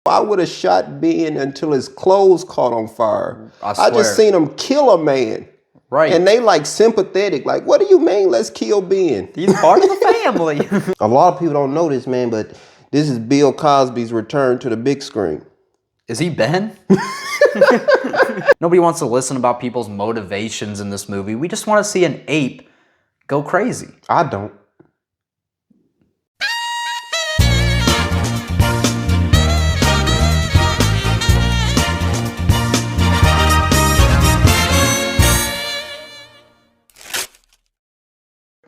I would have shot Ben until his clothes caught on fire. I just seen him kill a man. Right. And they like sympathetic. Like, what do you mean, let's kill Ben? He's part of the family. A lot of people don't know this, man, but this is Bill Cosby's return to the big screen. Is he Ben? Nobody wants to listen about people's motivations in this movie. We just want to see an ape go crazy. I don't.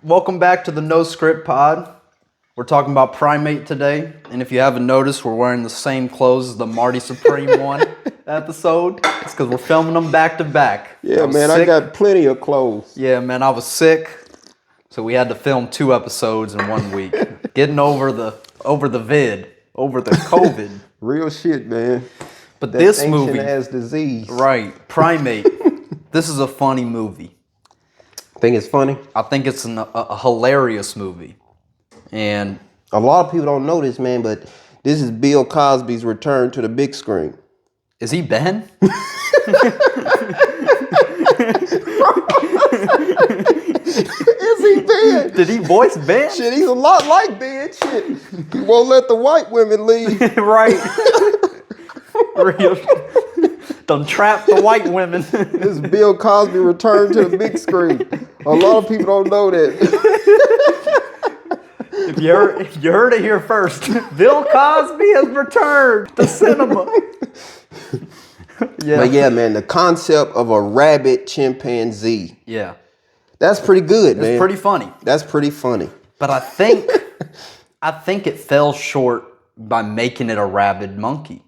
Welcome back to the No Script Pod. We're talking about Primate today, and if you haven't noticed, we're wearing the same clothes as the Marty Supreme one episode. It's because we're filming them back to back. Yeah, man, I got plenty of clothes. Yeah, man, I was sick, so we had to film 2 episodes in 1 week. Getting over the COVID. Real shit, man. But this movie, ass disease. right? Primate. This is a funny movie. Think it's funny? I think it's a hilarious movie. And a lot of people don't know this, man, but this is Bill Cosby's return to the big screen. Is he Ben? Is he Ben? Did he voice Ben? Shit, he's a lot like Ben. Shit, he won't let the white women leave. Right. Real. Done trap the white women. This is Bill Cosby return to the big screen. A lot of people don't know that. If you heard it here first, Bill Cosby has returned to cinema. Yeah. But yeah, man, the concept of a rabid chimpanzee. Yeah. That's pretty good, man. It's pretty funny. That's pretty funny. But I think it fell short by making it a rabid monkey.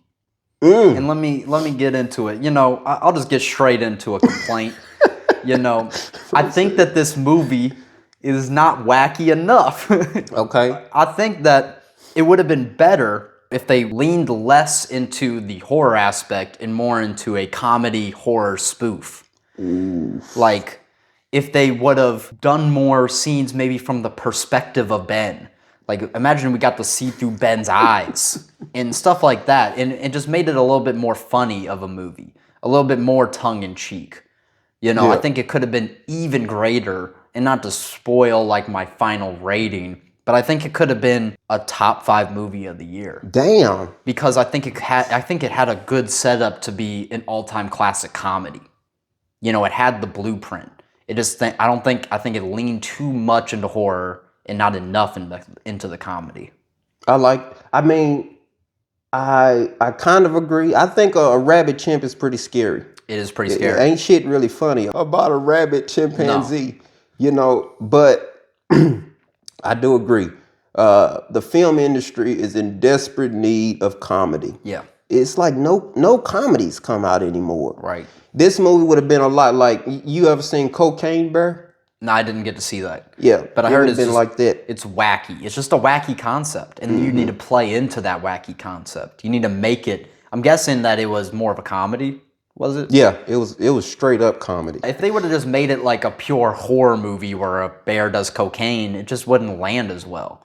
And let me get into it. You know, I'll just get straight into a complaint. You know, I think that this movie is not wacky enough. Okay. I think that it would have been better if they leaned less into the horror aspect and more into a comedy horror spoof. Ooh. Like, if they would have done more scenes maybe from the perspective of Ben. Like, imagine we got to see through Ben's eyes and stuff like that. And it just made it a little bit more funny of a movie. A little bit more tongue-in-cheek. You know, yeah. I think it could have been even greater, and not to spoil, like, my final rating, but I think it could have been a top 5 movie of the year. Damn. Because I think it had a good setup to be an all-time classic comedy. You know, it had the blueprint. I think it leaned too much into horror and not enough into the comedy. I kind of agree. I think a rabid chimp is pretty scary. It is pretty scary. Ain't shit really funny about a rabid chimpanzee, No. You know, but I do agree. The film industry is in desperate need of comedy. Yeah. It's like no comedies come out anymore. Right. This movie would have been a lot like, you ever seen Cocaine Bear? No, I didn't get to see that. Yeah, but I heard it's been just, like that. It's wacky. It's just a wacky concept, and you need to play into that wacky concept. You need to make it. I'm guessing that it was more of a comedy. Was it? Yeah, it was straight up comedy. If they would have just made it like a pure horror movie where a bear does cocaine, it just wouldn't land as well.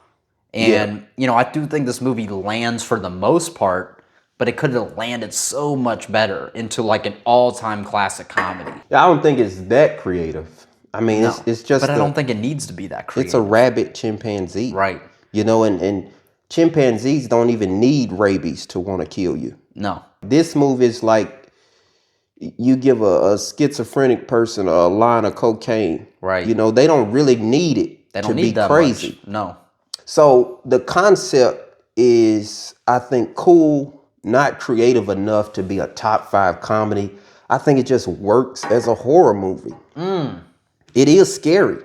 And you know, I do think this movie lands for the most part, but it could have landed so much better into like an all-time classic comedy. I don't think it's that creative. I mean, No, it's just. But I don't think it needs to be that creative. It's a rabid chimpanzee. Right. You know, and chimpanzees don't even need rabies to want to kill you. No. This movie is like, you give a schizophrenic person a line of cocaine. Right. You know, they don't really need it They don't to need be that crazy. much. No. So the concept is, I think, cool, not creative enough to be a top 5 comedy. I think it just works as a horror movie. It is scary.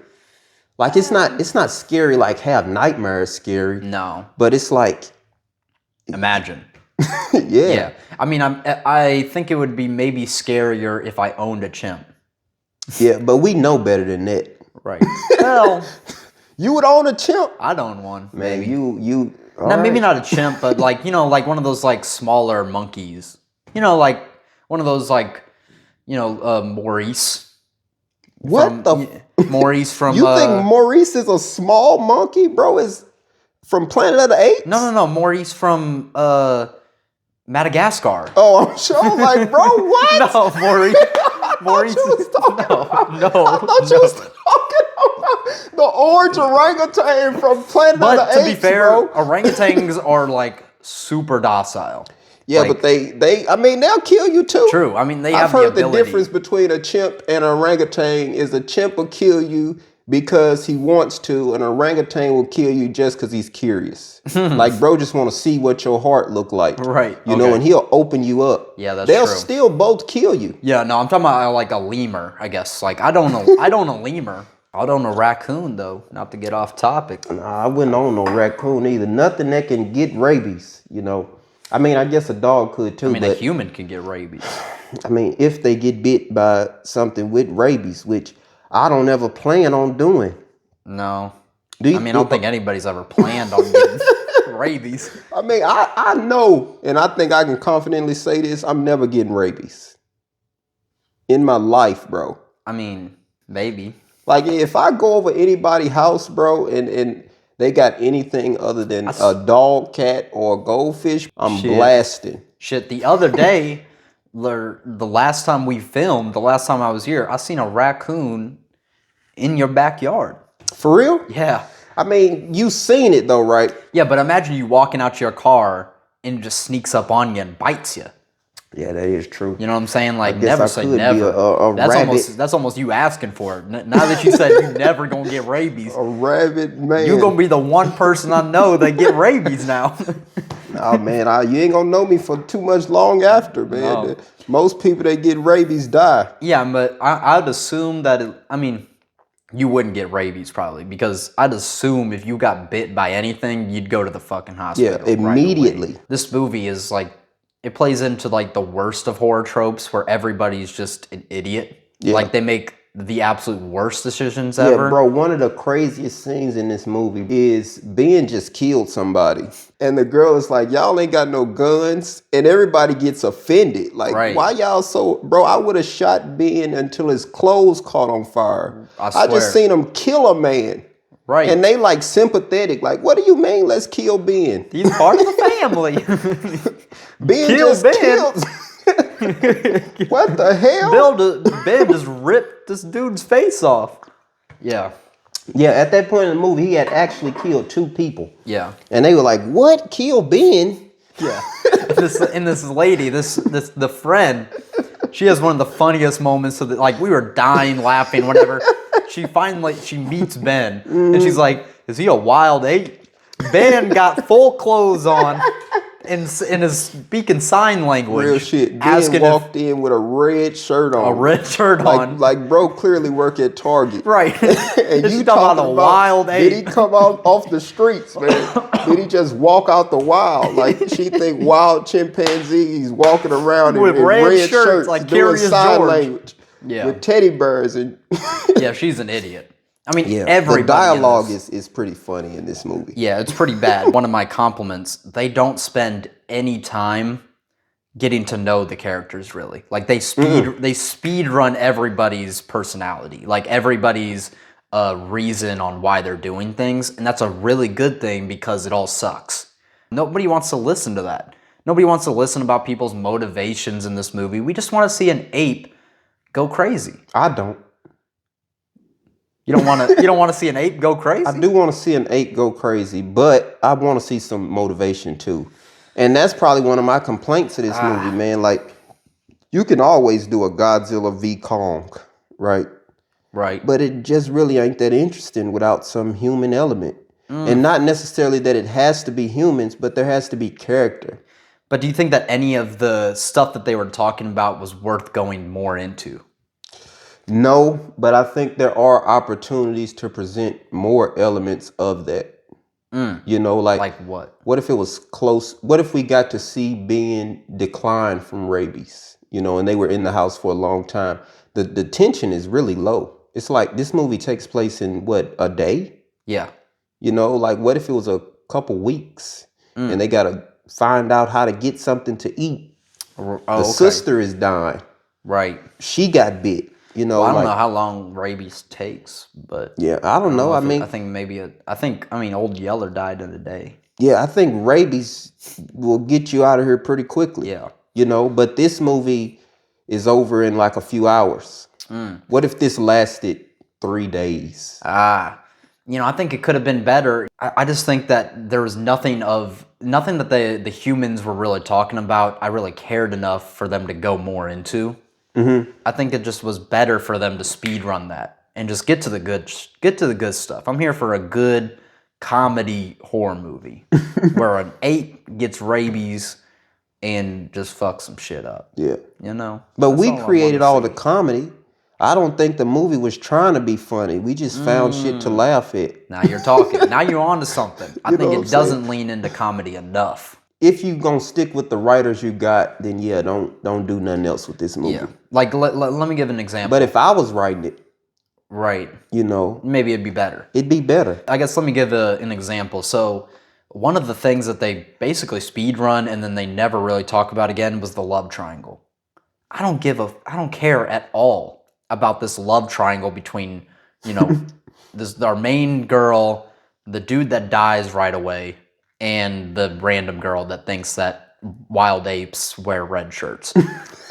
Like, it's not scary like Have Nightmares scary. No. But it's like, Imagine. yeah. I mean, I think it would be maybe scarier if I owned a chimp. Yeah, but we know better than that. Right. Well, you would own a chimp? I'd own one. Man, maybe. you No, maybe not a chimp, but like, you know, like one of those like smaller monkeys. You know, like one of those like, you know, Maurice. Maurice from... You think Maurice is a small monkey, bro? Is from Planet of the Apes? No. Maurice from Madagascar. Oh, I'm sure. I'm like, bro, what? No, Maurice. Maurice. You was talking No. I thought you was talking about the orange orangutan from Planet of But the to be Apes, fair, bro. orangutans are like super docile. Yeah, Like, but I mean, they'll kill you too. true. I mean, they I've have heard the the ability. difference between a chimp and an orangutan is a chimp will kill you because he wants to, and an orangutan will kill you just because he's curious. Like, bro, just want to see what your heart look like. Right, You know, okay. and he'll open you up. Yeah, that's They'll true. still both kill you. Yeah, no, I'm talking about like a lemur, I guess. Like, I don't know. I don't know lemur. I don't know raccoon, though. Not to get off topic. Nah, I wouldn't own no raccoon either. Nothing that can get rabies, you know. I mean, I guess a dog could too, I mean, a but human can get rabies. I mean, if they get bit by something with rabies, which I don't ever plan on doing. No. Do you, I mean, I don't think anybody's ever planned on getting rabies. I mean, I know, and I think I can confidently say this, I'm never getting rabies. In my life, bro. I mean, maybe. Like, if I go over anybody's house, bro, and they got anything other than a dog, cat, or a goldfish, I'm Shit. blasting. Shit, the other day, the last time we filmed, the last time I was here, I seen a raccoon in your backyard. For real? Yeah. I mean, you seen it though, right? Yeah, but imagine you walking out to your car and it just sneaks up on you and bites you. Yeah, that is true. You know what I'm saying? Like, guess never I say could be never. a that's rabbit. that's almost you asking for it. Now that you said you never gonna get rabies, A rabid man. you gonna be the one person I know that get rabies now. Oh man, you ain't gonna know me for too much long after, man. No. Most people that get rabies die. Yeah, but I'd assume that you wouldn't get rabies probably, because I'd assume if you got bit by anything, you'd go to the fucking hospital. Yeah, right away. immediately. This movie is like, it plays into like the worst of horror tropes where everybody's just an idiot. Yeah. Like, they make the absolute worst decisions Yeah, ever. bro, one of the craziest scenes in this movie is Ben just killed somebody. And the girl is like, y'all ain't got no guns. And everybody gets offended. Like, Right. why y'all so... Bro, I would have shot Ben until his clothes caught on fire. I I just swear. seen him kill a man. Right. And they like sympathetic. Like, what do you mean, let's kill Ben? He's part of the family. Ben Kill just Ben. killed... What the hell? Ben just ripped this dude's face off. Yeah. Yeah, at that point in the movie, he had actually killed 2 people. Yeah. And they were like, what? Kill Ben? Yeah. And this lady, the friend, she has one of the funniest moments of like, we were dying laughing, whatever. She meets Ben and she's like, is he a wild ape? Ben got full clothes on and is speaking sign language. Real shit. Ben Asking walked in with a red shirt on. a red shirt on. Like bro clearly work at Target. Right. And She you talking about a wild did he ape. come out off the streets, man? Did he just walk out the wild? Like she think wild chimpanzees walking around With in red red shirts, shirts like doing Curious sign George. language. Yeah. With teddy bears and Yeah, she's an idiot. I mean, yeah. everybody. The dialogue in this- is pretty funny in this movie. Yeah, it's pretty bad. One of my compliments, they don't spend any time getting to know the characters really. Like they speed run everybody's personality, like everybody's reason on why they're doing things, and that's a really good thing because it all sucks. Nobody wants to listen to that. Nobody wants to listen about people's motivations in this movie. We just want to see an ape go crazy. I don't. You don't want to see an ape go crazy? I do want to see an ape go crazy, but I want to see some motivation too. And that's probably one of my complaints to this movie, man. Like, you can always do a Godzilla v Kong, right? Right. But it just really ain't that interesting without some human element. And not necessarily that it has to be humans, but there has to be character. But do you think that any of the stuff that they were talking about was worth going more into? No, but I think there are opportunities to present more elements of that. You know, Like what? What if it was close? What if we got to see Ben decline from rabies, you know, and they were in the house for a long time? The tension is really low. It's like this movie takes place in what, a day? Yeah. You know, like what if it was a couple weeks and they got to find out how to get something to eat? The sister is dying. Right. She got bit. You know, Well, I don't like, know how long rabies takes, but yeah, I don't know. I mean, I think Old Yeller died in a day. Yeah, I think rabies will get you out of here pretty quickly. Yeah. You know, but this movie is over in like a few hours. What if this lasted 3 days? I think it could have been better. I just think that there was nothing that the humans were really talking about. I really cared enough for them to go more into. I think it just was better for them to speed run that and just get to the good stuff. I'm here for a good comedy horror movie where an ape gets rabies and just fucks some shit up. Yeah. That's But we all I created wanna all see. the comedy. I don't think the movie was trying to be funny. We just found shit to laugh at. Now you're talking. Now you're on to something. I You know think what I'm it doesn't lean into comedy enough. If you gonna stick with the writers you got, then yeah, don't do nothing else with this movie. Yeah. Like, let me give an example. But if I was writing it, Right. maybe it'd be better. it'd be better. I guess let me give an example. So, one of the things that they basically speed run and then they never really talk about again was the love triangle. I don't care at all about this love triangle between, our main girl, the dude that dies right away, and the random girl that thinks that wild apes wear red shirts.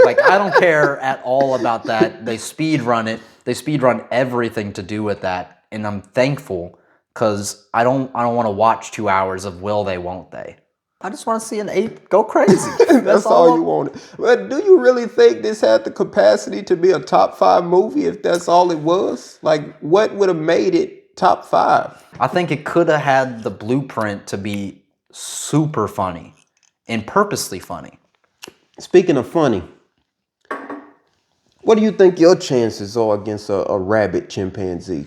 Like, I don't care at all about that. They speed run it. They speed run everything to do with that, and I'm thankful because I don't want to watch 2 hours of will they, won't they. I just want to see an ape go crazy. That's all you wanted. But do you really think this had the capacity to be a top 5 movie if that's all it was? Like, what would have made it top 5? I think it could have had the blueprint to be super funny and purposely funny. Speaking of funny, what do you think your chances are against a rabid chimpanzee?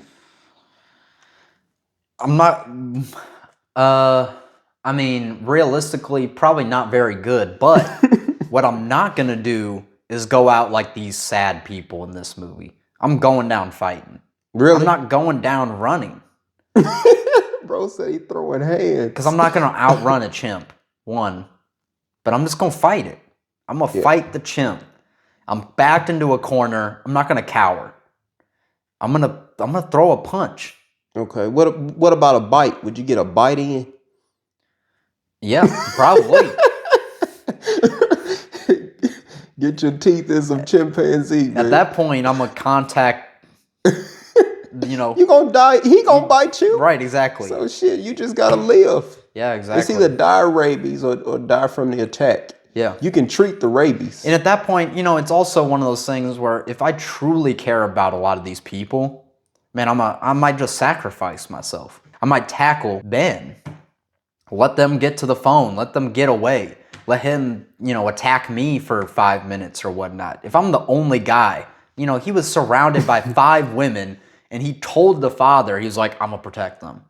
I'm not. Realistically, probably not very good. But what I'm not gonna do is go out like these sad people in this movie. I'm going down fighting. Really? I'm not going down running. Bro said he throwing hands. Because I'm not gonna outrun a chimp. One, but I'm just gonna fight it. I'm gonna fight the chimp. I'm backed into a corner. I'm not gonna cower. I'm gonna throw a punch. Okay. What about a bite? Would you get a bite in? Yeah, probably. Get your teeth in some chimpanzee, man. At that point, I'm gonna contact. You gonna die. He gonna bite you. Right, exactly. So shit, you just gotta live. Yeah, exactly. It's either die of rabies or die from the attack. Yeah. You can treat the rabies. And at that point, it's also one of those things where if I truly care about a lot of these people, man, I might just sacrifice myself. I might tackle Ben. Let them get to the phone. Let them get away. Let him, attack me for 5 minutes or whatnot. If I'm the only guy, he was surrounded by 5 women, and he told the father, he was like, I'm going to protect them.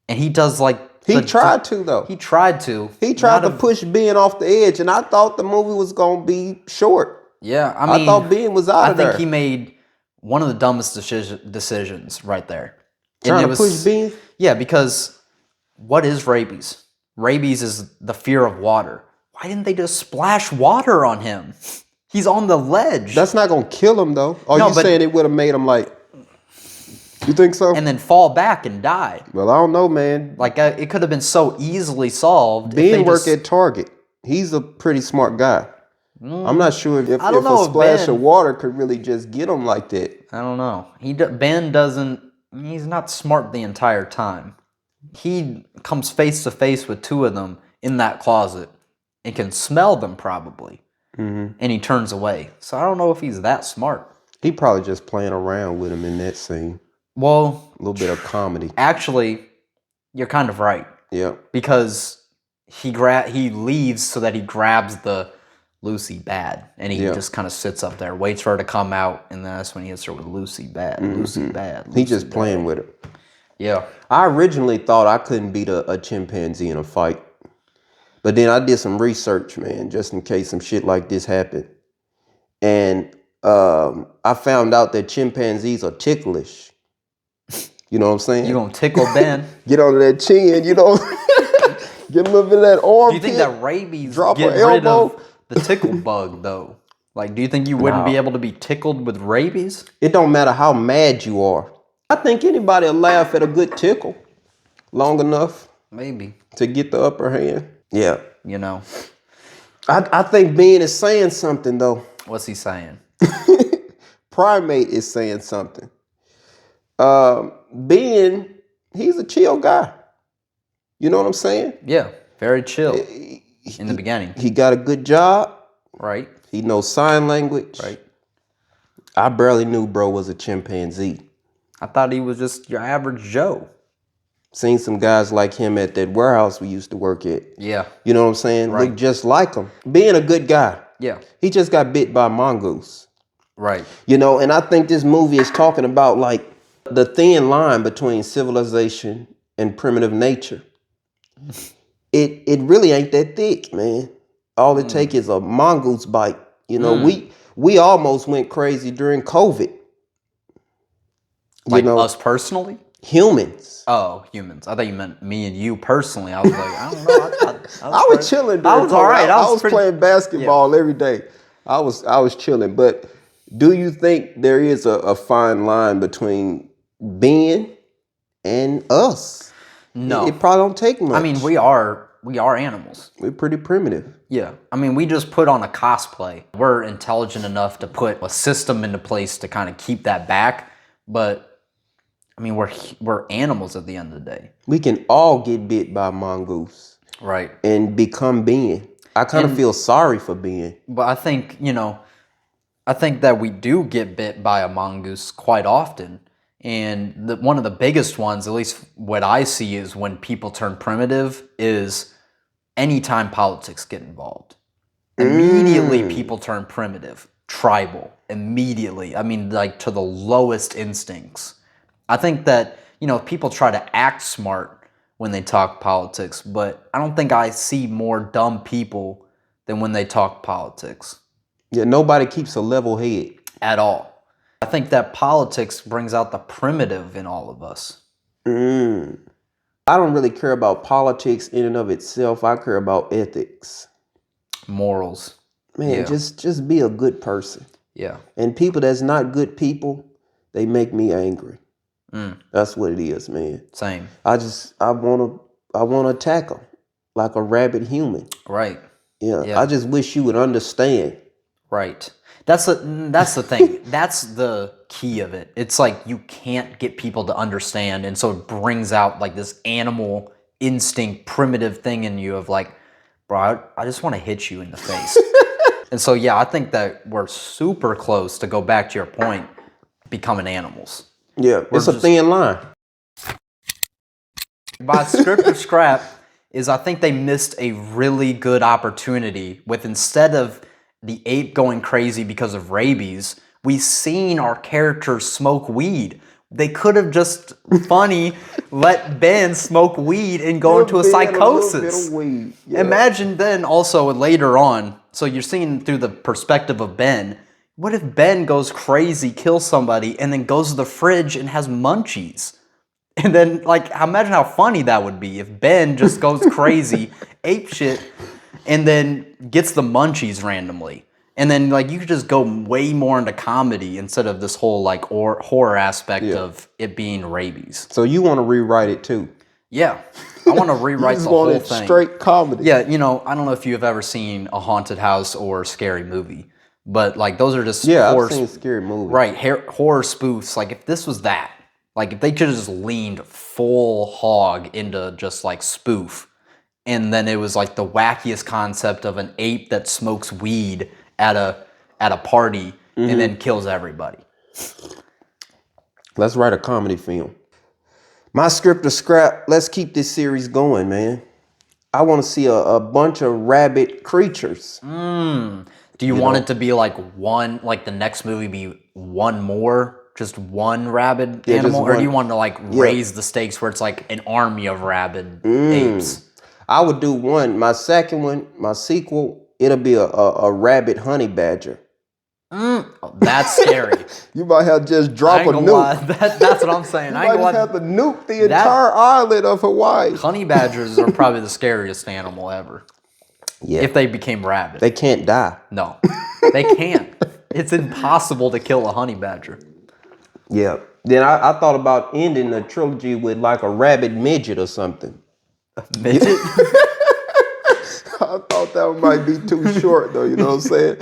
And he does He tried to, though. He tried to. He tried to push Ben off the edge, and I thought the movie was going to be short. Yeah, I thought Ben was out of there. I think he made one of the dumbest decisions right there. Trying to push Ben? Yeah, because what is rabies? Rabies is the fear of water. Why didn't they just splash water on him? He's on the ledge. That's not going to kill him, though. Or you saying it would have made him you think so? And then fall back and die. Well, I don't know, man. It could have been so easily solved. Ben worked at Target. He's a pretty smart guy. I'm not sure if a splash of water could really just get him like that. I don't know. Ben doesn't. He's not smart the entire time. He comes face to face with 2 of them in that closet and can smell them probably. Mm-hmm. And he turns away. So I don't know if he's that smart. He probably just playing around with him in that scene. Well, a little bit of comedy. Actually, you're kind of right. Yeah. Because he leaves so that he grabs the Lucy bad, and he just kind of sits up there, waits for her to come out, and then that's when he hits her with Lucy bad, Lucy bad. He just playing with her. Yeah. I originally thought I couldn't beat a chimpanzee in a fight, but then I did some research, man, just in case some shit like this happened, and I found out that chimpanzees are ticklish. You know what I'm saying? You gonna tickle Ben? Get under that chin, get a little bit of that arm. Do you think that rabies drop get her rid elbow? of the tickle bug though? Do you think you wouldn't be able to be tickled with rabies? It don't matter how mad you are. I think anybody will laugh at a good tickle long enough. Maybe. to get the upper hand. Yeah. You know. I think Ben is saying something though. What's he saying? Primate is saying something. Ben, he's a chill guy. You know what I'm saying? Yeah. Very chill in the beginning. He got a good job. Right. He knows sign language. Right. I barely knew bro was a chimpanzee. I thought he was just your average Joe. Seen some guys like him at that warehouse we used to work at. Yeah. You know what I'm saying? Right. Look just like him. Being a good guy. Yeah. He just got bit by a mongoose. Right. You know, and I think this movie is talking about like the thin line between civilization and primitive nature. It really ain't that thick, man. All it take is a mongoose bite. You know, we almost went crazy during COVID. Like us personally? Humans. Oh, humans. I thought you meant me and you personally. I was like, I don't know. I was chilling. I was all right. I was playing basketball every day. I was chilling. But do you think there is a fine line between being and us? No. It probably don't take much. I mean, we are animals. We're pretty primitive. Yeah. I mean, we just put on a cosplay. We're intelligent enough to put a system into place to kind of keep that back. But I mean, we're animals at the end of the day. We can all get bit by a mongoose. Right. And become being. I kind of feel sorry for being. But I think, I think that we do get bit by a mongoose quite often. And one of the biggest ones, at least what I see, is when people turn primitive, is anytime politics get involved. Immediately people turn primitive, tribal, immediately. I mean, like to the lowest instincts. I think that, people try to act smart when they talk politics, but I don't think I see more dumb people than when they talk politics. Yeah, nobody keeps a level head. At all. I think that politics brings out the primitive in all of us. I don't really care about politics in and of itself. I care about ethics. Morals. Man, just be a good person. Yeah. And people that's not good people, they make me angry. That's what it is, man. Same. I wanna attack them like a rabid human. Right. Yeah. I just wish you would understand. Right. That's the thing. That's the key of it. It's like you can't get people to understand, and so it brings out like this animal instinct, primitive thing in you of like, bro, I just want to hit you in the face. And so I think that we're super close, to go back to your point, becoming animals. Yeah, it's a thin line. By script or scrap is, I think they missed a really good opportunity with, instead of the ape going crazy because of rabies, we seen our characters smoke weed. They could have just let Ben smoke weed and go into a psychosis. Yeah. Imagine then also later on, so you're seeing through the perspective of Ben. What if Ben goes crazy, kills somebody, and then goes to the fridge and has munchies? And then, imagine how funny that would be if Ben just goes crazy, ape shit, and then gets the munchies randomly. And then, you could just go way more into comedy instead of this whole, horror aspect of it being rabies. So you want to rewrite it too? Yeah. I want to rewrite the whole thing. Straight comedy. Yeah, I don't know if you've ever seen a haunted house or a scary movie. But, those are just I've seen scary movies. Right, horror spoofs. If this was that, if they could have just leaned full hog into just, spoof, and then it was, the wackiest concept of an ape that smokes weed at a party and then kills everybody. Let's write a comedy film. My script or scrap, let's keep this series going, man. I want to see a bunch of rabid creatures. Do you want it to be one, the next movie be one more, just one rabid animal? Or do you want to raise the stakes where it's an army of rabid apes? I would do one. My second one, my sequel, it'll be a rabid honey badger. Oh, that's scary. You might have just drop a nuke. That's what I'm saying. You might have to nuke the entire island of Hawaii. Honey badgers are probably the scariest animal ever. Yeah. If they became rabid. They can't die. No, they can't. It's impossible to kill a honey badger. Yeah. Then I thought about ending the trilogy with a rabid midget or something. Midget? I thought that one might be too short, though. You know what I'm saying?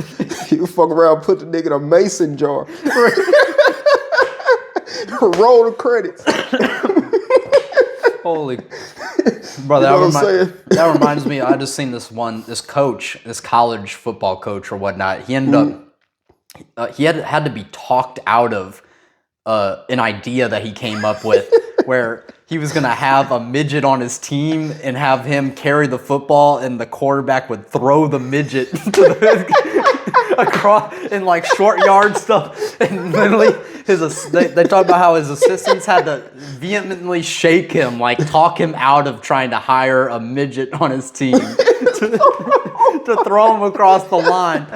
You fuck around, put the nigga in a mason jar. Roll the credits. Holy. Bro, that reminds me, I just seen this coach, this college football coach or whatnot. He ended up, he had to be talked out of an idea that he came up with where he was going to have a midget on his team and have him carry the football and the quarterback would throw the midget across in like short yard stuff. And literally they talk about how his assistants had to vehemently shake him, like talk him out of trying to hire a midget on his team to throw him across the line.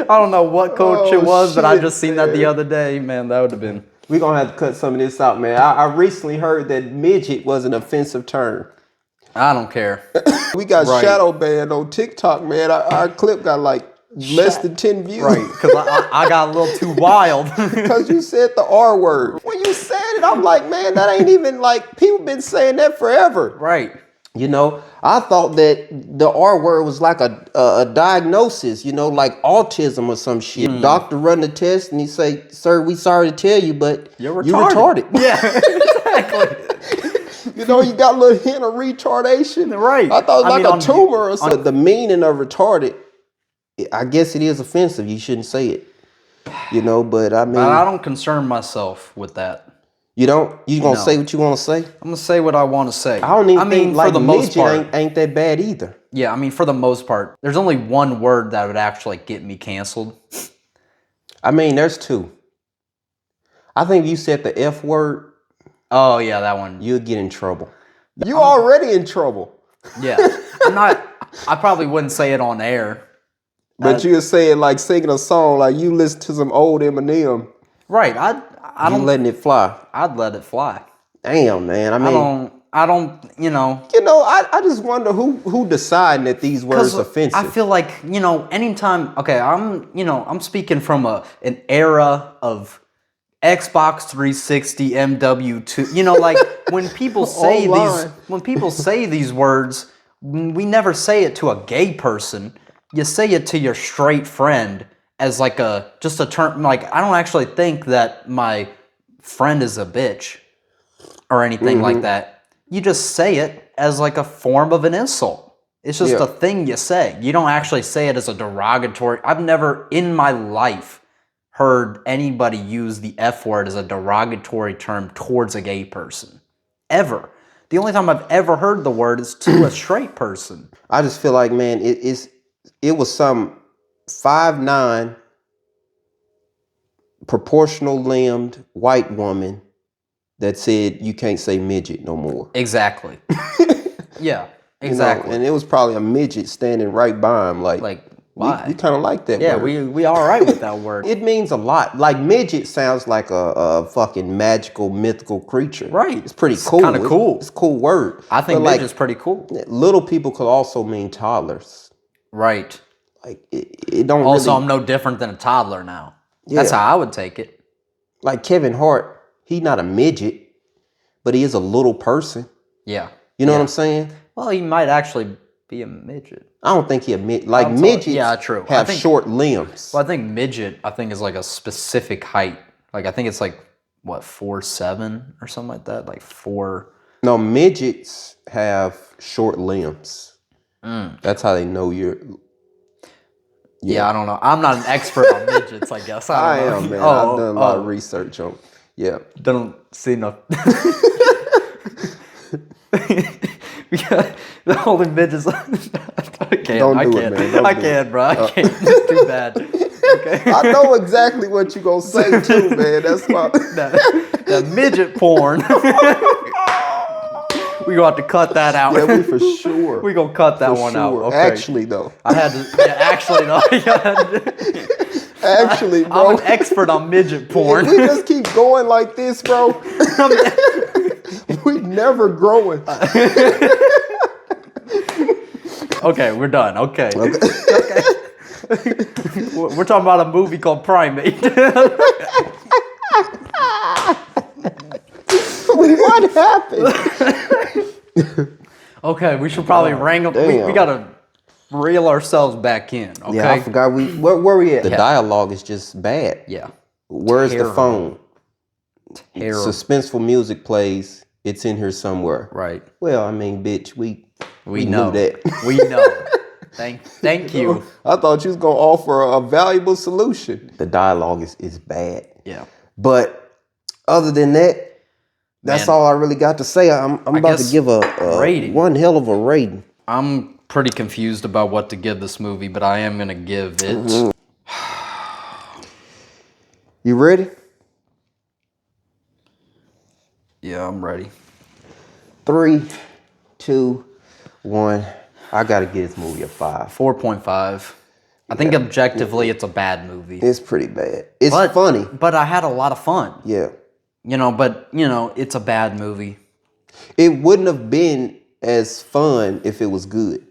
I don't know what coach it was, but I just seen that the other day. Man, that would have been... We're going to have to cut some of this out, man. I recently heard that midget was an offensive term. I don't care. We got shadow banned on TikTok, man. Our clip got like less than 10 views. Right, because I got a little too wild. Because you said the R word. When you said it, I'm like, man, that ain't even like, people been saying that forever. Right. You know, I thought that the R word was like a diagnosis, you know, like autism or some shit. Doctor run the test and he say, sir, we sorry to tell you, but you're retarded. Yeah, exactly. You know, you got a little hint of retardation. Right. I thought it was like a tumor or something. The meaning of retarded, I guess it is offensive. You shouldn't say it, you know, but I mean. I don't concern myself with that. You don't? You gonna say what you want to say? I'm gonna say what I want to say. I don't even think like for the most part ain't that bad either. Yeah, I mean for the most part, there's only one word that would actually get me canceled. I mean, there's two. I think if you said the F word. Oh yeah, that one. You'll get in trouble. You already in trouble. Yeah, I'm not. I probably wouldn't say it on air. But you'll say it like singing a song, like you listen to some old Eminem. Right. I don't letting it fly. I'd let it fly. Damn, man. I mean, I don't. You know. I just wonder who deciding that these words are offensive. I feel like anytime. Okay, I'm speaking from an era of Xbox 360, MW2. Like when people say these words, we never say it to a gay person. You say it to your straight friend. As like just a term, like I don't actually think that my friend is a bitch or anything like that. You just say it as like a form of an insult. It's just a thing you say. You don't actually say it as a derogatory. I've never in my life heard anybody use the F word as a derogatory term towards a gay person. Ever. The only time I've ever heard the word is to a straight person. I just feel like, man, it was some 5'9", proportional limbed white woman that said you can't say midget no more. Exactly. Yeah, exactly. You know, and it was probably a midget standing right by him. Like why? We kind of like that word. Yeah, we all right with that word. It means a lot. Like midget sounds like a fucking magical, mythical creature. Right. It's pretty cool. Kind of cool. It's a cool word. I think midget's pretty cool. Little people could also mean toddlers. Right. Like it don't also, I'm no different than a toddler now. Yeah. That's how I would take it. Like Kevin Hart, he's not a midget, but he is a little person. Yeah. You know what I'm saying? Well, he might actually be a midget. I don't think he a midget. Like midgets true. have short limbs. Well, I think midget, is like a specific height. Like I think it's like, 4'7" or something like that? Like 4... No, midgets have short limbs. That's how they know you're... Yeah, I don't know. I'm not an expert on midgets, I guess. I am, man. I've done a lot of research on. Yeah. Don't see enough. We got the only midgets. I can't. I can't, bro. I can't. It's too bad. Okay. I know exactly what you're gonna say too, man. That's why. That midget porn. We gonna have to cut that out. Yeah, we for sure. We gonna cut that one out. Okay. Actually, though. I had to. Yeah, actually, though. Actually, bro. I'm an expert on midget porn. If we just keep going like this, bro, we never growing. Okay, we're done. Okay. We're talking about a movie called Primate. What happened? Okay, we should probably wrangle. We gotta reel ourselves back in. Okay. Yeah, I forgot where we at. The dialogue is just bad. Yeah. Where's the phone? Terrible. Suspenseful music plays. It's in here somewhere. Right. Well, I mean, bitch, we know knew that. We know. Thank you. I thought you was gonna offer a valuable solution. The dialogue is bad. Yeah. But other than that, that's all I really got to say. I'm about to give a rating. One hell of a rating. I'm pretty confused about what to give this movie, but I am gonna give it. You ready? Yeah, I'm ready. 3, 2, 1. I gotta give this movie a 5. 4.5. I think objectively it's a bad movie. It's pretty bad. It's funny. But I had a lot of fun. Yeah. It's a bad movie. It wouldn't have been as fun if it was good.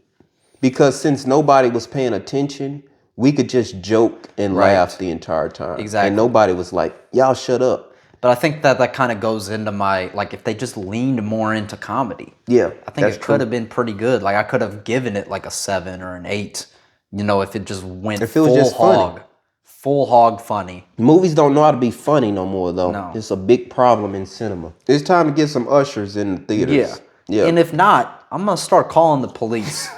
Because since nobody was paying attention, we could just joke and laugh the entire time. Exactly. And nobody was like, y'all shut up. But I think that kind of goes into my, like, if they just leaned more into comedy. Yeah, I think it could have been pretty good. Like, I could have given it like a 7 or an 8, if it just went full hog. Funny. Full hog funny. Movies don't know how to be funny no more, though. No. It's a big problem in cinema. It's time to get some ushers in the theaters. Yeah. And if not, I'm going to start calling the police.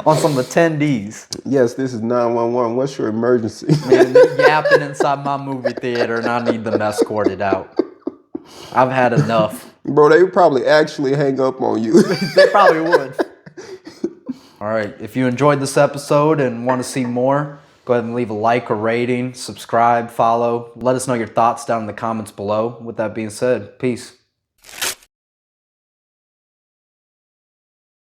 On some attendees. Yes, this is 911. What's your emergency? Man, they're yapping inside my movie theater and I need them escorted out. I've had enough. Bro, they would probably actually hang up on you. They probably would. All right, if you enjoyed this episode and want to see more, go ahead and leave a like or rating, subscribe, follow. Let us know your thoughts down in the comments below. With that being said, peace.